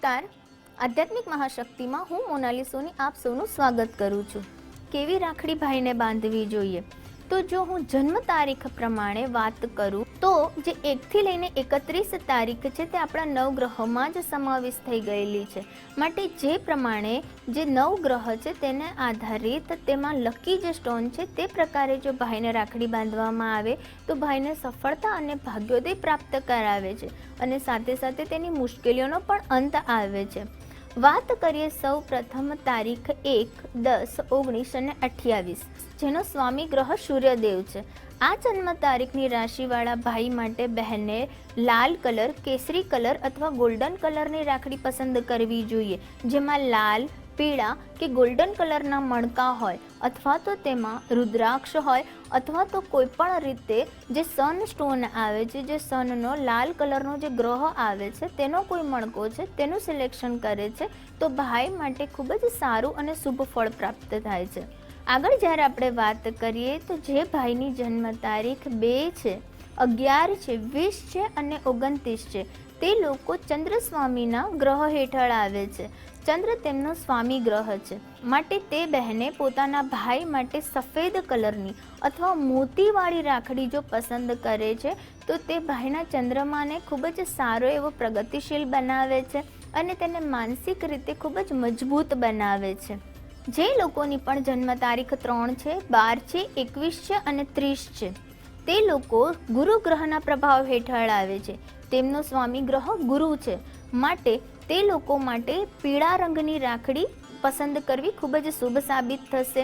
નમસ્કાર, આધ્યાત્મિક મહાશક્તિમાં હું મોનાલી સોની આપ સૌનું સ્વાગત કરું છું। કેવી રાખડી ભાઈને બાંધવી જોઈએ? તો જો હું જન્મ તારીખ પ્રમાણે વાત કરું તો જે 1 થી લઈને 31 તારીખ છે તે આપણા નવગ્રહોમાં જ સમાવેશ થઈ ગયેલી છે। માટે જે પ્રમાણે જે નવગ્રહ છે તેને આધારિત તેમાં લકી જે સ્ટોન છે તે પ્રકારે જો ભાઈને રાખડી બાંધવામાં આવે તો ભાઈને સફળતા અને ભાગ્યોદય પ્રાપ્ત કરાવે છે અને સાથે સાથે તેની મુશ્કેલીઓનો પણ અંત આવે છે। વાત કરીએ સૌ પ્રથમ તારીખ 1-10-19-28 જેનો સ્વામી ગ્રહ સૂર્યદેવ છે। આ જન્મ તારીખની રાશિવાળા ભાઈ માટે બહેને લાલ કલર, કેસરી કલર અથવા ગોલ્ડન કલરની રાખડી પસંદ કરવી જોઈએ, જેમાં લાલ, પીળા કે ગોલ્ડન કલરના મણકા હોય અથવા તો તેમાં રુદ્રાક્ષ હોય અથવા તો કોઈ પણ રીતે જે સન સ્ટોન આવે છે, જે સનનો લાલ કલરનો જે ગ્રહ આવે છે તેનો કોઈ મણકો છે તેનું સિલેક્શન કરે છે તો ભાઈ માટે ખૂબ જ સારું અને શુભ ફળ પ્રાપ્ત થાય છે। આગળ જ્યારે આપણે વાત કરીએ તો જે ભાઈની જન્મ તારીખ 2 છે, 11 છે, 20 છે અને 29 છે તે લોકો ચંદ્ર સ્વામીના ગ્રહ હેઠળ આવે છે। ચંદ્ર તેમનો સ્વામી ગ્રહ છે, માટે તે બહેને પોતાના ભાઈ માટે સફેદ કલરની અથવા મોતીવાળી રાખડી જો પસંદ કરે છે તો તે ભાઈના ચંદ્રમાને ખૂબ જ સારો એવો પ્રગતિશીલ બનાવે છે અને તેને માનસિક રીતે ખૂબ જ મજબૂત બનાવે છે। જે લોકોની પણ જન્મ તારીખ 3 છે, 12 છે, 21 છે અને 30 છે તે લોકો ગુરુ ગ્રહના પ્રભાવ હેઠળ આવે છે। તેમનો સ્વામી ગ્રહ ગુરુ છે, માટે તે લોકો માટે પીળા રંગની રાખડી પસંદ કરવી ખૂબ જ શુભ સાબિત થશે।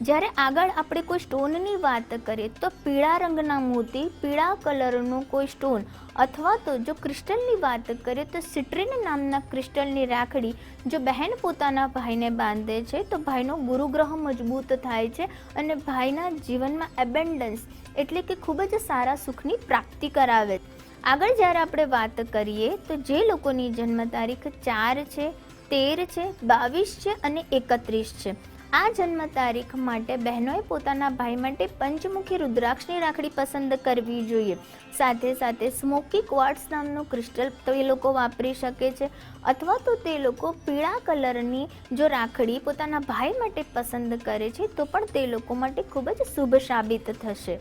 જ્યારે આગળ આપણે કોઈ સ્ટોનની વાત કરીએ તો પીળા રંગના મોતી, પીળા કલરનું કોઈ સ્ટોન અથવા તો જો ક્રિસ્ટલની વાત કરીએ તો સિટ્રીન નામના ક્રિસ્ટલની રાખડી જો બહેન પોતાના ભાઈને બાંધે છે તો ભાઈનો ગુરુગ્રહ મજબૂત થાય છે અને ભાઈના જીવનમાં એબેન્ડન્સ એટલે કે ખૂબ જ સારા સુખની પ્રાપ્તિ કરાવે છે। આગળ જ્યારે આપણે વાત કરીએ તો જે લોકોની જન્મ તારીખ 4 છે, 13 છે, 22 છે અને 31 છે આ જન્મ તારીખ માટે બહેનોએ પોતાના ભાઈ માટે પંચમુખી રુદ્રાક્ષની રાખડી પસંદ કરવી જોઈએ। સાથે સાથે સ્મોકી ક્વાર્ટસ નામનું ક્રિસ્ટલ તો એ લોકો વાપરી શકે છે અથવા તો તે લોકો પીળા કલરની જો રાખડી પોતાના ભાઈ માટે પસંદ કરે છે તો પણ તે લોકો માટે ખૂબ જ શુભ સાબિત થશે।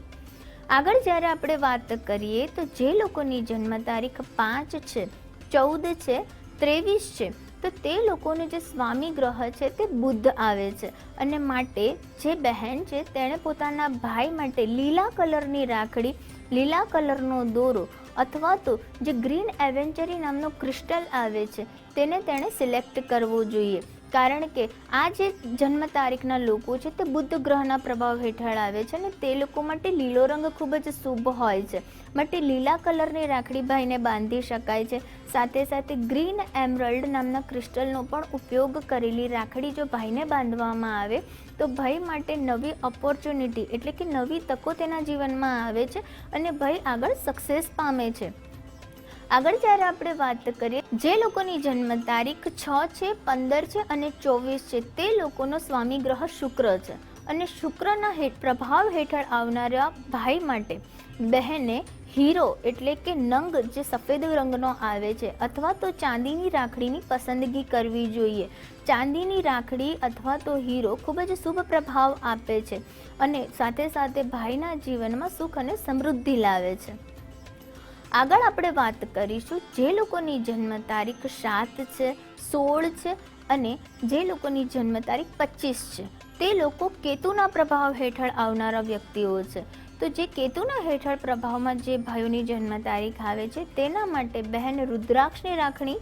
આગળ જ્યારે આપણે વાત કરીએ તો જે લોકોની જન્મ તારીખ 5 છે, 14 છે, 23 છે તો તે લોકોનું જે સ્વામી ગ્રહ છે તે બુધ આવે છે અને માટે જે બહેન છે તેણે પોતાના ભાઈ માટે લીલા કલરની રાખડી, લીલા કલરનો દોરો અથવા તો જે ગ્રીન એવેન્ચરી નામનો ક્રિસ્ટલ આવે છે તેને તેણે સિલેક્ટ કરવો જોઈએ, કારણ કે આ જે જન્મ તારીખના લોકો છે તે બુધ ગ્રહના પ્રભાવ હેઠળ આવે છે અને તે લોકો માટે લીલો રંગ ખૂબ જ શુભ હોય છે, માટે લીલા કલરની રાખડી ભાઈને બાંધી શકાય છે। સાથે સાથે ગ્રીન એમરલ્ડ નામના ક્રિસ્ટલનો પણ ઉપયોગ કરેલી રાખડી જો ભાઈને બાંધવામાં આવે તો ભાઈ માટે નવી ઓપોર્ચ્યુનિટી એટલે કે નવી તકો તેના જીવનમાં આવે છે અને ભાઈ આગળ સક્સેસ પામે છે। આગળ જ્યારે આપણે વાત કરીએ જે લોકોની જન્મ તારીખ 6 છે, 15 છે અને 24 છે તે લોકોનો સ્વામી ગ્રહ શુક્ર છે અને શુક્રના પ્રભાવ હેઠળ આવનારા ભાઈ માટે બહેને હીરો એટલે કે નંગ જે સફેદ રંગનો આવે છે અથવા તો ચાંદીની રાખડીની પસંદગી કરવી જોઈએ। ચાંદીની રાખડી અથવા તો હીરો ખૂબ જ શુભ પ્રભાવ આપે છે અને સાથે સાથે ભાઈના જીવનમાં સુખ અને સમૃદ્ધિ લાવે છે। આગળ આપણે વાત કરીશું જે લોકોની જન્મ તારીખ 7 છે, 16 છે અને જે લોકોની જન્મ તારીખ 25 છે તે લોકો કેતુના પ્રભાવ હેઠળ આવનારા વ્યક્તિઓ છે। તો જે કેતુના હેઠળ પ્રભાવમાં જે ભાઈઓની જન્મ તારીખ આવે છે તેના માટે બહેન રુદ્રાક્ષની રાખડી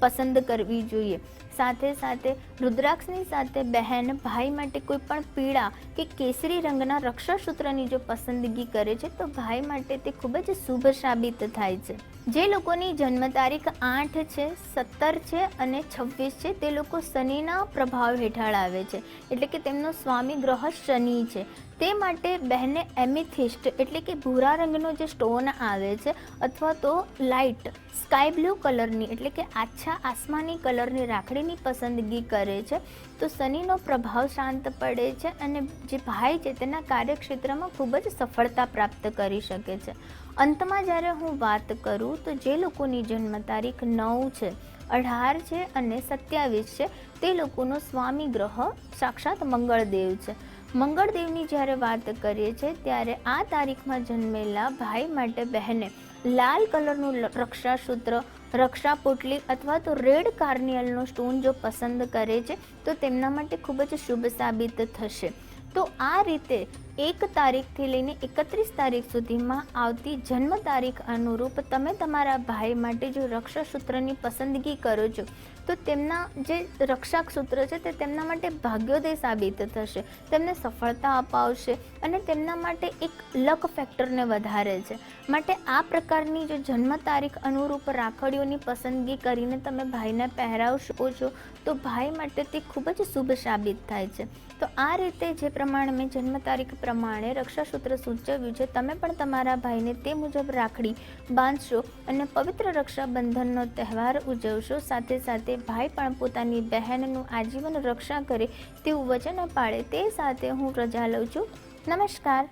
પસંદ કરવી જોઈએ। સાથે સાથે રુદ્રાક્ષની સાથે બહેન ભાઈ માટે કોઈ પણ પીળા કે કેસરી રંગના રક્ષાસૂત્રની જો પસંદગી કરે છે તો ભાઈ માટે તે ખૂબ જ શુભ સાબિત થાય છે। જે લોકોની જન્મ તારીખ 8 છે, 17 છે અને 26 છે તે લોકો શનિના પ્રભાવ હેઠળ આવે છે એટલે કે તેમનો સ્વામી ગ્રહ શનિ છે, તે માટે બહેને એમિથિસ્ટ એટલે કે ભૂરા રંગનો જે સ્ટોન આવે છે અથવા તો લાઇટ સ્કાય બ્લુ કલરની એટલે કે આછા આસમાની કલરની રાખડીની પસંદગી કરે છે તો શનિનો પ્રભાવ શાંત પડે છે અને જે ભાઈ છે તેના કાર્યક્ષેત્રમાં ખૂબ જ સફળતા પ્રાપ્ત કરી શકે છે। અંતમાં જ્યારે હું વાત કરું તો જે લોકોની જન્મ તારીખ 9 છે, 18 છે અને 27 છે તે લોકોનો સ્વામી ગ્રહ સાક્ષાત મંગળદેવ છે. મંગળદેવની જ્યારે વાત કરીએ છીએ ત્યારે આ તારીખમાં જન્મેલા ભાઈ માટે બહેને લાલ કલરનું રક્ષાસૂત્ર, રક્ષા પોટલી અથવા તો રેડ કાર્નિયલનો સ્ટોન જો પસંદ કરે છે તો તેમના માટે ખૂબ જ શુભ સાબિત થશે. તો આ રીતે 1 તારીખથી લઈને 31 તારીખ સુધીમાં આવતી જન્મ તારીખ અનુરૂપ તમે તમારા ભાઈ માટે જો રક્ષાસૂત્રની પસંદગી કરો છો તો તેમના જે રક્ષાસૂત્ર છે તે તેમના માટે ભાગ્યોદય સાબિત થશે, તેમને સફળતા અપાવશે અને તેમના માટે એક લક ફેક્ટરને વધારે છે. માટે આ પ્રકારની જો જન્મ તારીખ અનુરૂપ રાખડીઓની પસંદગી કરીને તમે ભાઈને પહેરાવશો છો તો ભાઈ માટે તે ખૂબ જ શુભ સાબિત થાય છે. તો આ રીતે જે પ્રમાણે મેં જન્મ તારીખ પ્રમાણે રક્ષાસૂત્ર સૂચવ્યું છે, તમે પણ તમારા ભાઈને તે મુજબ રાખડી બાંધશો અને પવિત્ર રક્ષાબંધનનો તહેવાર ઉજવશો. સાથે સાથે ભાઈ પણ પોતાની બહેનનું આજીવન રક્ષા કરે તેવું વચન પાળે. તે સાથે હું રજા લઉં છું. નમસ્કાર.